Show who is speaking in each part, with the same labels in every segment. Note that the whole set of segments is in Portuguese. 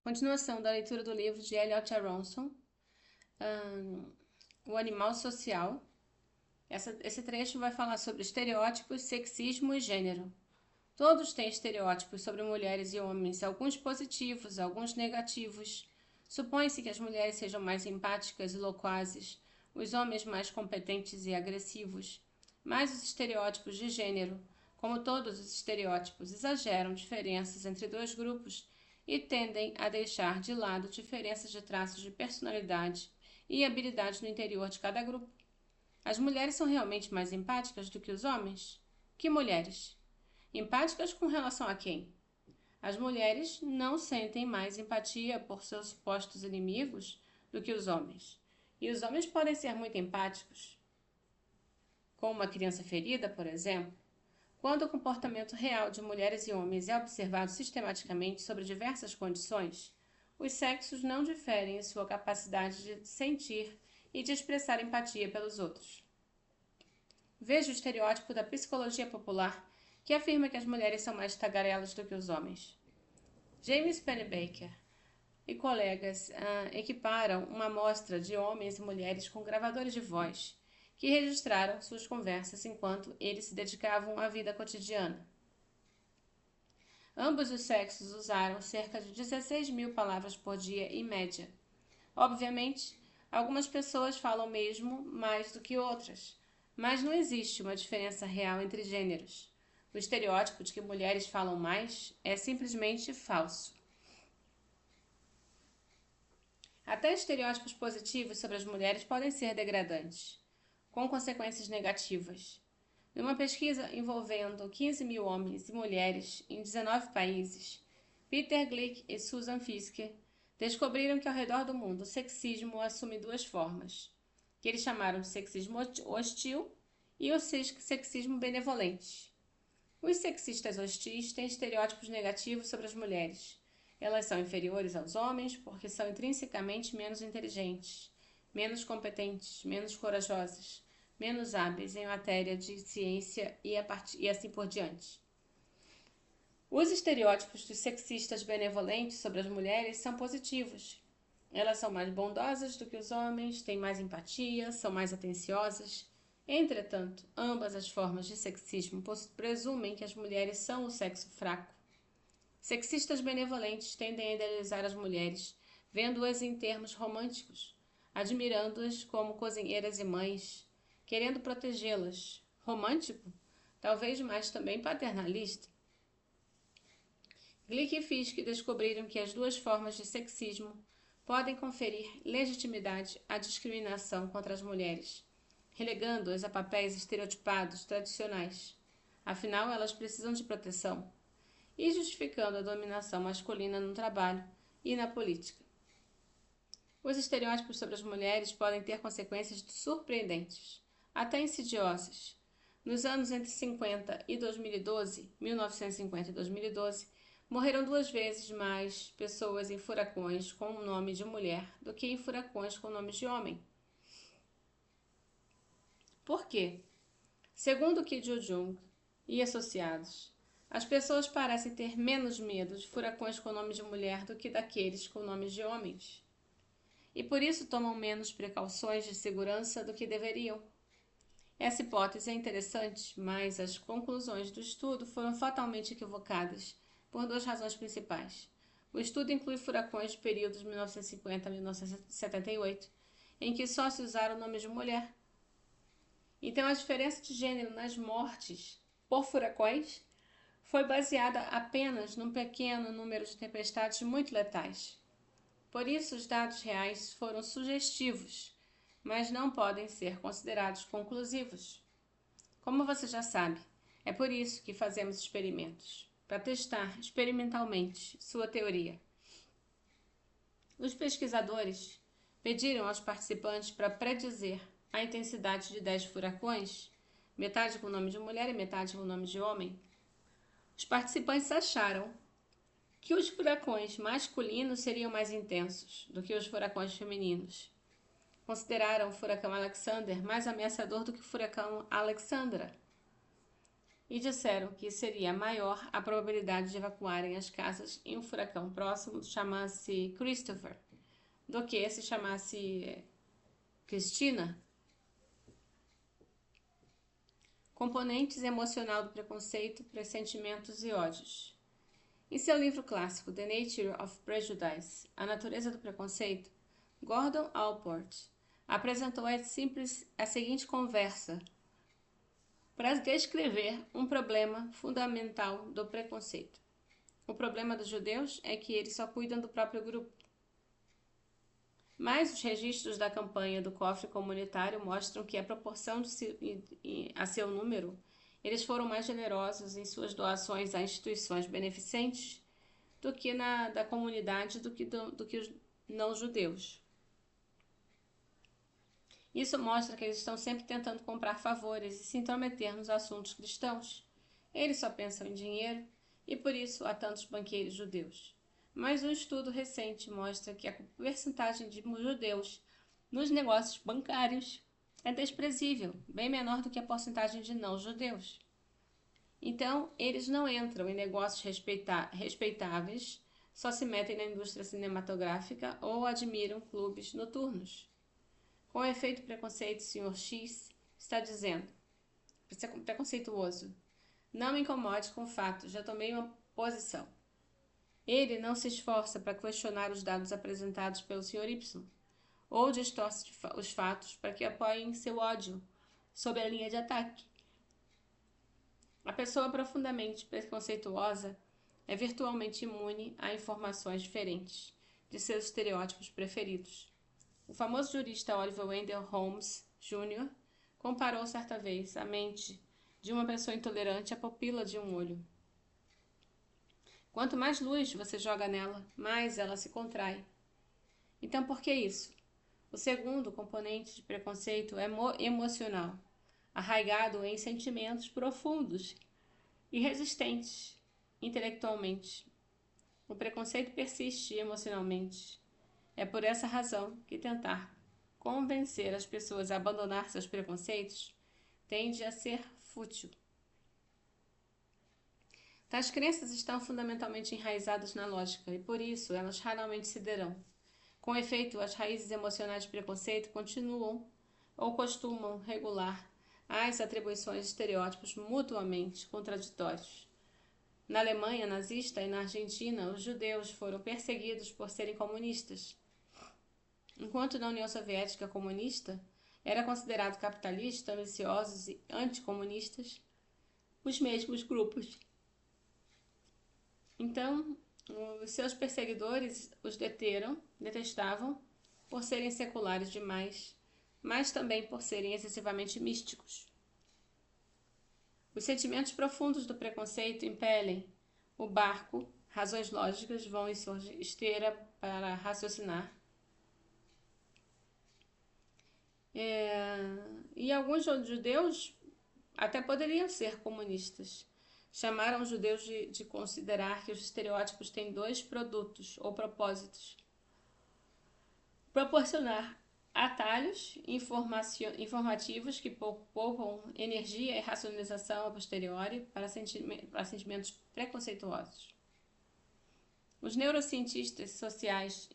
Speaker 1: Continuação da leitura do livro de Elliot Aronson, O Animal Social. Esse trecho vai falar sobre estereótipos, sexismo e gênero. Todos têm estereótipos sobre mulheres e homens, alguns positivos, alguns negativos. Supõe-se que as mulheres sejam mais empáticas e loquazes, os homens mais competentes e agressivos. Mas os estereótipos de gênero, como todos os estereótipos, exageram diferenças entre dois grupos e tendem a deixar de lado diferenças de traços de personalidade e habilidade no interior de cada grupo. As mulheres são realmente mais empáticas do que os homens? Que mulheres? Empáticas com relação a quem? As mulheres não sentem mais empatia por seus supostos inimigos do que os homens. E os homens podem ser muito empáticos. Com uma criança ferida, por exemplo, quando o comportamento real de mulheres e homens é observado sistematicamente sobre diversas condições, os sexos não diferem em sua capacidade de sentir e de expressar empatia pelos outros. Veja o estereótipo da psicologia popular que afirma que as mulheres são mais tagarelas do que os homens. James Pennebaker e colegas equiparam uma amostra de homens e mulheres com gravadores de voz que registraram suas conversas enquanto eles se dedicavam à vida cotidiana. Ambos os sexos usaram cerca de 16.000 palavras por dia em média. Obviamente, algumas pessoas falam mesmo mais do que outras, mas não existe uma diferença real entre gêneros. O estereótipo de que mulheres falam mais é simplesmente falso. Até estereótipos positivos sobre as mulheres podem ser degradantes, com consequências negativas. Numa pesquisa envolvendo 15.000 homens e mulheres em 19 países, Peter Glick e Susan Fisker descobriram que ao redor do mundo o sexismo assume duas formas, que eles chamaram de sexismo hostil e o sexismo benevolente. Os sexistas hostis têm estereótipos negativos sobre as mulheres. Elas são inferiores aos homens porque são intrinsecamente menos inteligentes, menos competentes, menos corajosas, menos hábeis em matéria de ciência e assim por diante. Os estereótipos dos sexistas benevolentes sobre as mulheres são positivos. Elas são mais bondosas do que os homens, têm mais empatia, são mais atenciosas. Entretanto, ambas as formas de sexismo presumem que as mulheres são o sexo fraco. Sexistas benevolentes tendem a idealizar as mulheres, vendo-as em termos românticos, admirando-as como cozinheiras e mães, querendo protegê-las. Romântico? Talvez mais também paternalista. Glick e Fisk descobriram que as duas formas de sexismo podem conferir legitimidade à discriminação contra as mulheres, relegando-as a papéis estereotipados tradicionais. Afinal, elas precisam de proteção, e justificando a dominação masculina no trabalho e na política. Os estereótipos sobre as mulheres podem ter consequências surpreendentes, até insidiosas. Nos anos entre 50 e 2012, 1950 e 2012, morreram 2 vezes mais pessoas em furacões com o nome de mulher do que em furacões com nomes de homem. Por quê? Segundo Ki Jo-jung e associados, as pessoas parecem ter menos medo de furacões com nome de mulher do que daqueles com nomes de homens. E por isso tomam menos precauções de segurança do que deveriam. Essa hipótese é interessante, mas as conclusões do estudo foram fatalmente equivocadas por 2 razões principais. O estudo inclui furacões de períodos de 1950 a 1978, em que só se usaram nomes de mulher. Então a diferença de gênero nas mortes por furacões foi baseada apenas num pequeno número de tempestades muito letais. Por isso, os dados reais foram sugestivos, mas não podem ser considerados conclusivos. Como você já sabe, é por isso que fazemos experimentos, para testar experimentalmente sua teoria. Os pesquisadores pediram aos participantes para predizer a intensidade de 10 furacões, metade com nome de mulher e metade com nome de homem. Os participantes acharam que os furacões masculinos seriam mais intensos do que os furacões femininos. Consideraram o furacão Alexander mais ameaçador do que o furacão Alexandra. e disseram que seria maior a probabilidade de evacuarem as casas em um furacão próximo chamasse Christopher do que se chamasse Cristina. Componentes emocional do preconceito, pressentimentos e ódios. Em seu livro clássico The Nature of Prejudice, A Natureza do Preconceito, Gordon Allport apresentou a seguinte conversa para descrever um problema fundamental do preconceito. O problema dos judeus é que eles só cuidam do próprio grupo. Mas os registros da campanha do cofre comunitário mostram que, a proporção a seu número, eles foram mais generosos em suas doações a instituições beneficentes do que da comunidade do que os não-judeus. Isso mostra que eles estão sempre tentando comprar favores e se intrometer nos assuntos cristãos. Eles só pensam em dinheiro e por isso há tantos banqueiros judeus. Mas um estudo recente mostra que a percentagem de judeus nos negócios bancários é desprezível, bem menor do que a porcentagem de não-judeus. Então, eles não entram em negócios respeitáveis, só se metem na indústria cinematográfica ou admiram clubes noturnos. Com efeito preconceito, o Sr. X está dizendo, preconceituoso, não me incomode com o fato, já tomei uma posição. Ele não se esforça para questionar os dados apresentados pelo Sr. Y, ou distorce os fatos para que apoiem seu ódio sob a linha de ataque. A pessoa profundamente preconceituosa é virtualmente imune a informações diferentes de seus estereótipos preferidos. O famoso jurista Oliver Wendell Holmes, Jr. comparou certa vez a mente de uma pessoa intolerante à pupila de um olho. Quanto mais luz você joga nela, mais ela se contrai. Então, por que isso? O segundo componente de preconceito é emocional, arraigado em sentimentos profundos e resistentes intelectualmente. O preconceito persiste emocionalmente. É por essa razão que tentar convencer as pessoas a abandonar seus preconceitos tende a ser fútil. Tais crenças estão fundamentalmente enraizadas na lógica e, por isso, elas raramente cederão. Com efeito, as raízes emocionais de preconceito continuam ou costumam regular as atribuições de estereótipos mutuamente contraditórios. Na Alemanha nazista e na Argentina, os judeus foram perseguidos por serem comunistas, enquanto na União Soviética comunista era considerado capitalista, ambiciosos e anticomunistas os mesmos grupos. Então, os seus perseguidores os detestavam por serem seculares demais, mas também por serem excessivamente místicos. Os sentimentos profundos do preconceito impelem o barco, razões lógicas vão em sua esteira para raciocinar. E alguns judeus até poderiam ser comunistas. Chamaram os judeus de considerar que os estereótipos têm dois produtos ou propósitos: proporcionar atalhos informativos que poupam energia e racionalização a posteriori para sentimentos preconceituosos. Os neurocientistas sociais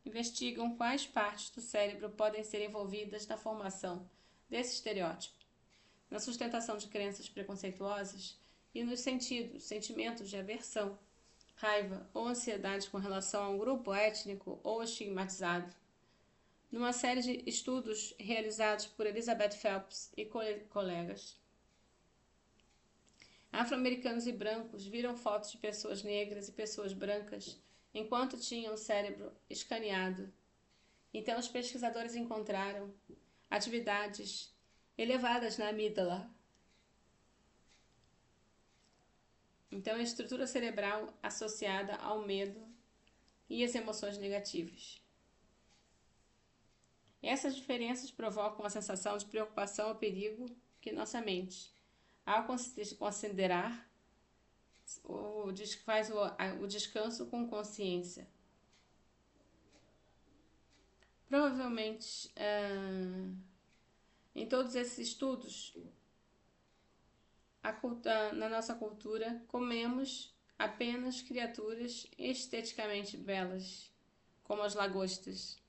Speaker 1: investigam quais partes do cérebro podem ser envolvidas na formação desse estereótipo, na sustentação de crenças preconceituosas e nos sentimentos de aversão, raiva ou ansiedade com relação a um grupo étnico ou estigmatizado. Numa série de estudos realizados por Elizabeth Phelps e colegas, afro-americanos e brancos viram fotos de pessoas negras e pessoas brancas enquanto tinham o cérebro escaneado. Então, os pesquisadores encontraram atividades elevadas na amígdala. Então, a estrutura cerebral associada ao medo e às emoções negativas. Essas diferenças provocam a sensação de preocupação ou perigo que nossa mente, ao considerar, faz o descanso com consciência. Provavelmente, em todos esses estudos, na nossa cultura, comemos apenas criaturas esteticamente belas, como as lagostas.